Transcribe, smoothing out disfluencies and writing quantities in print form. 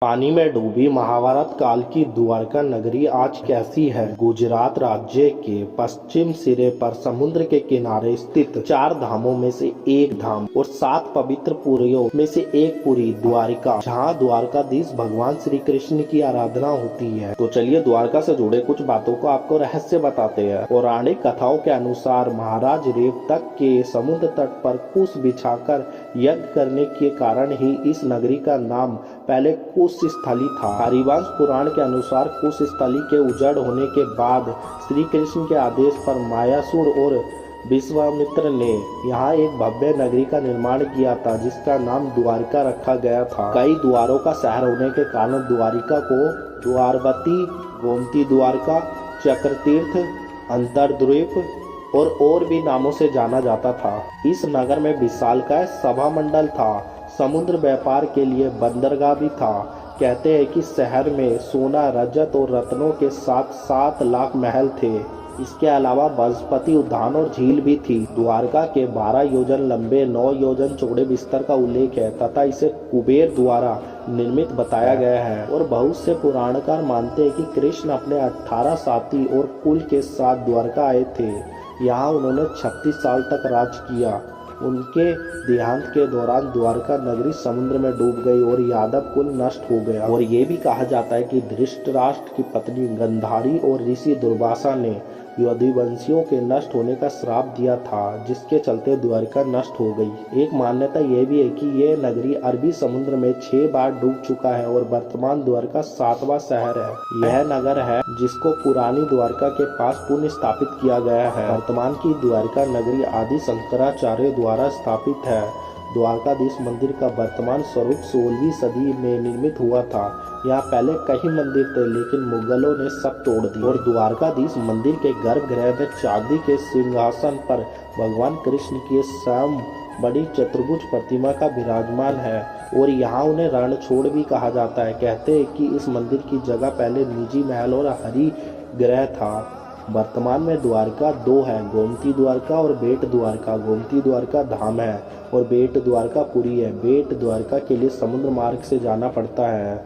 पानी में डूबी महाभारत काल की द्वारका नगरी आज कैसी है। गुजरात राज्य के पश्चिम सिरे पर समुद्र के किनारे स्थित 4 धामों में से एक धाम और 7 पवित्र पुरियों में से एक पुरी द्वारिका, जहां द्वारकाधीश भगवान श्री कृष्ण की आराधना होती है। तो चलिए द्वारका से जुड़े कुछ बातों को आपको रहस्य बताते हैं। पौराणिक कथाओं के अनुसार महाराज रेवतक के समुद्र तट पर कुश बिछाकर यज्ञ करने के कारण ही इस नगरी का नाम पहले कुश स्थली था। हरिवंश पुराण के अनुसार कुश स्थली के उजड़ होने के बाद श्री कृष्ण के आदेश पर मायासुर और विश्वामित्र ने यहाँ एक भव्य नगरी का निर्माण किया था, जिसका नाम द्वारिका रखा गया था। कई द्वारों का शहर होने के कारण द्वारिका को द्वारवती, गोमती द्वारका, चक्रतीर्थ, अंतरद्वीप और भी नामों से जाना जाता था। इस नगर में विशालकाय सभा मंडल था। समुद्र व्यापार के लिए बंदरगाह भी था। कहते हैं कि शहर में सोना, रजत और रत्नों के साथ 7 लाख महल थे। इसके अलावा वनस्पति उद्यान और झील भी थी। द्वारका के 12 योजन लंबे 9 योजन चौड़े बिस्तर का उल्लेख है तथा इसे कुबेर द्वारा निर्मित बताया गया है। और बहुत से पुराणकार मानते हैं कि कृष्ण अपने 18 साथी और कुल के साथ द्वारका आए थे। यहाँ उन्होंने 36 साल तक राज किया। उनके देहांत के दौरान द्वारका नगरी समुद्र में डूब गई और यादव कुल नष्ट हो गया। और ये भी कहा जाता है कि धृतराष्ट्र की पत्नी गंधारी और ऋषि दुर्वासा ने यदुवंशियों के नष्ट होने का श्राप दिया था, जिसके चलते द्वारका नष्ट हो गई। एक मान्यता यह भी है कि यह नगरी अरबी समुद्र में 6 बार डूब चुका है और वर्तमान द्वारका 7वां शहर है। यह नगर है जिसको पुरानी द्वारका के पास पुनः स्थापित किया गया है। वर्तमान की द्वारका नगरी आदि शंकराचार्य द्वारा स्थापित है। द्वारकाधीश मंदिर का वर्तमान स्वरूप 16वीं सदी में निर्मित हुआ था। यहाँ पहले कई मंदिर थे, लेकिन मुगलों ने सब तोड़ दिए। और द्वारकाधीश मंदिर के गर्भगृह में चांदी के सिंहासन पर भगवान कृष्ण की स्वयं बड़ी चतुर्भुज प्रतिमा का विराजमान है। और यहाँ उन्हें रणछोड़ भी कहा जाता है। कहते हैं कि इस मंदिर की जगह पहले निजी महल और हरि गृह था। वर्तमान में द्वारका 2 है, गोमती द्वारका और बेट द्वारका। गोमती द्वारका धाम है और बेट द्वारका पुरी है। बेट द्वारका के लिए समुद्र मार्ग से जाना पड़ता है।